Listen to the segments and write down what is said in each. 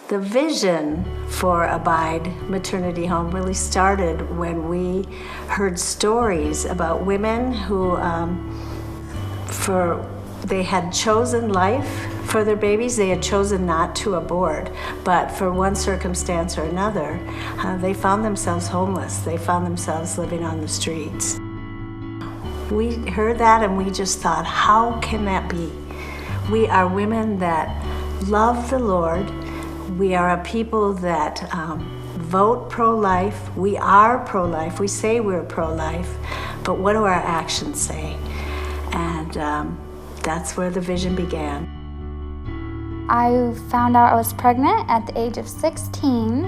The vision for Abide Maternity Home really started when we heard stories about women who, they had chosen life for their babies. They had chosen not to abort, but for one circumstance or another, they found themselves homeless. They found themselves living on the streets. We heard that and we just thought, how can that be? We are women that love the Lord. We are a people that vote pro-life. We are pro-life. We say we're pro-life, but what do our actions say? And that's where the vision began. I found out I was pregnant at the age of 16.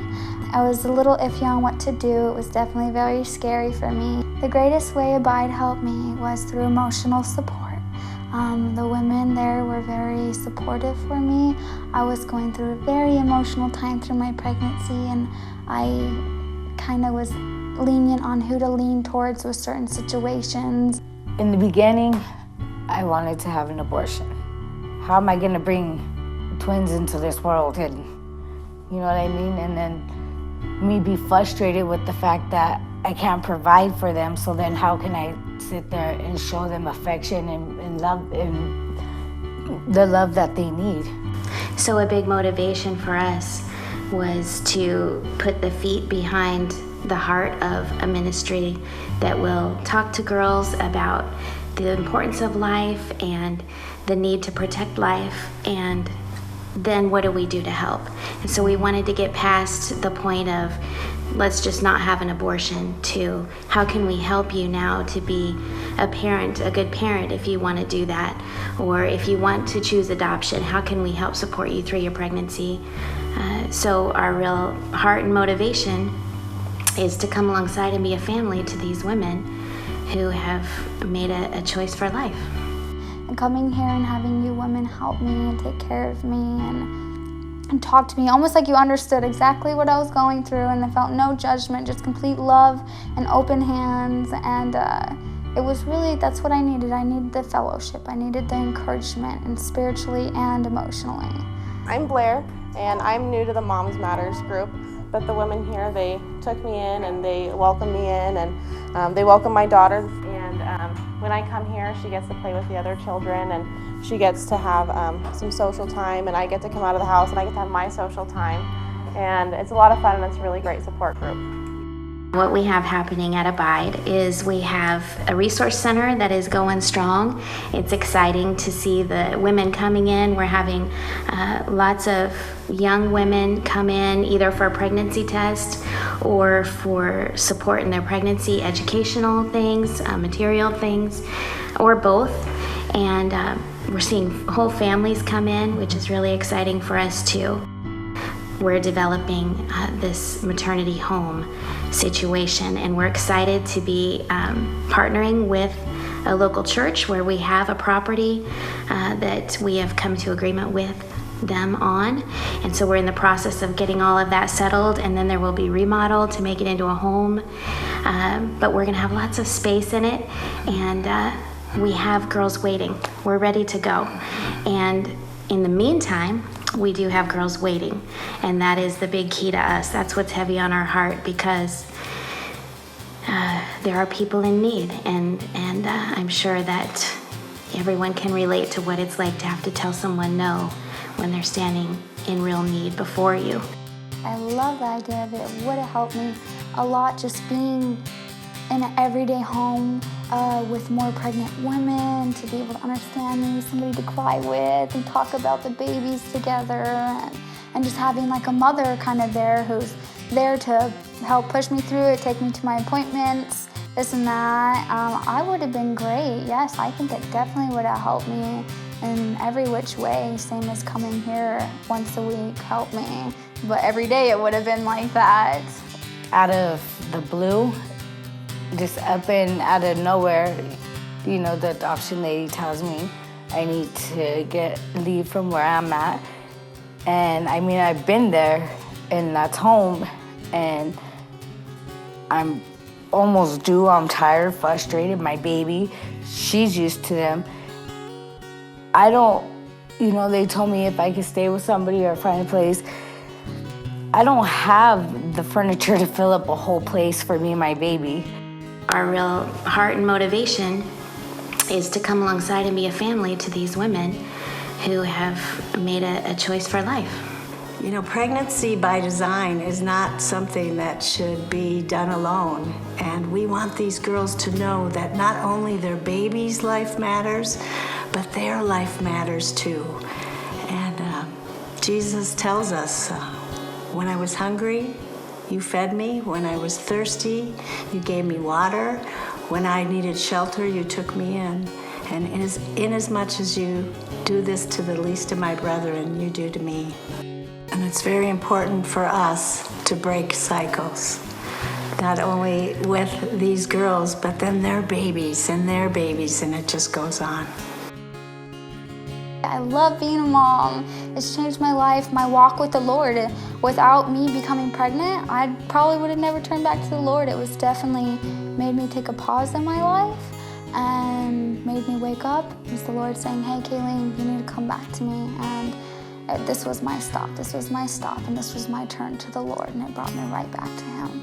I was a little iffy on what to do. It was definitely very scary for me. The greatest way Abide helped me was through emotional support. The women there were very supportive for me. I was going through a very emotional time through my pregnancy, and I kind of was lenient on who to lean towards with certain situations. In the beginning, I wanted to have an abortion. How am I going to bring twins into this world? And you know what I mean? And then me be frustrated with the fact that I can't provide for them, so then how can I sit there and show them affection and love and the love that they need? So a big motivation for us was to put the feet behind the heart of a ministry that will talk to girls about the importance of life and the need to protect life, and then what do we do to help? And so we wanted to get past the point of let's just not have an abortion to how can we help you now to be a parent, a good parent if you want to do that, or if you want to choose adoption, how can we help support you through your pregnancy? So our real heart and motivation is to come alongside and be a family to these women who have made a choice for life. And coming here and having you women help me and take care of me and talk to me, almost like you understood exactly what I was going through, and I felt no judgment, just complete love and open hands. And it was really, that's what I needed. I needed the fellowship. I needed the encouragement, and spiritually and emotionally. I'm Blair, and I'm new to the Moms Matters group, but the women here, they took me in and they welcomed me in, and they welcomed my daughter. And when I come here, she gets to play with the other children, and she gets to have some social time, and I get to come out of the house and I get to have my social time. And it's a lot of fun, and it's a really great support group. What we have happening at Abide is we have a resource center that is going strong. It's exciting to see the women coming in. We're having lots of young women come in either for a pregnancy test or for support in their pregnancy, educational things, material things, or both. And we're seeing whole families come in, which is really exciting for us too. We're developing this maternity home situation, and we're excited to be partnering with a local church where we have a property that we have come to agreement with them on. And so we're in the process of getting all of that settled, and then there will be remodel to make it into a home. But we're gonna have lots of space in it, and we have girls waiting. We're ready to go. And in the meantime, we do have girls waiting, and that is the big key to us. That's what's heavy on our heart, because there are people in need, and I'm sure that everyone can relate to what it's like to have to tell someone no when they're standing in real need before you. I love the idea of it. It would have helped me a lot just being in an everyday home with more pregnant women, to be able to understand me, somebody to cry with and talk about the babies together, and just having like a mother kind of there who's there to help push me through it, take me to my appointments, this and that. I would have been great. Yes, I think it definitely would have helped me in every which way, same as coming here once a week helped me. But every day it would have been like that. Out of the blue, just up and out of nowhere, you know, the adoption lady tells me I need to leave from where I'm at. And I mean, I've been there, and that's home, and I'm almost due. I'm tired, frustrated. My baby, she's used to them. I don't, you know, they told me if I could stay with somebody or find a place I don't have the furniture to fill up a whole place for me and my baby. Our real heart and motivation is to come alongside and be a family to these women who have made a choice for life. You know, pregnancy by design is not something that should be done alone. And we want these girls to know that not only their baby's life matters, but their life matters too. And Jesus tells us, when I was hungry, you fed me. When I was thirsty, you gave me water. When I needed shelter, you took me in. And inasmuch as you do this to the least of my brethren, you do to me. And it's very important for us to break cycles, not only with these girls, but then their babies, and it just goes on. I love being a mom. It's changed my life, my walk with the Lord. Without me becoming pregnant, I probably would have never turned back to the Lord. It was definitely made me take a pause in my life and made me wake up. It was the Lord saying, hey, Kayleen, you need to come back to me. And this was my stop. This was my stop, and this was my turn to the Lord, and it brought me right back to Him.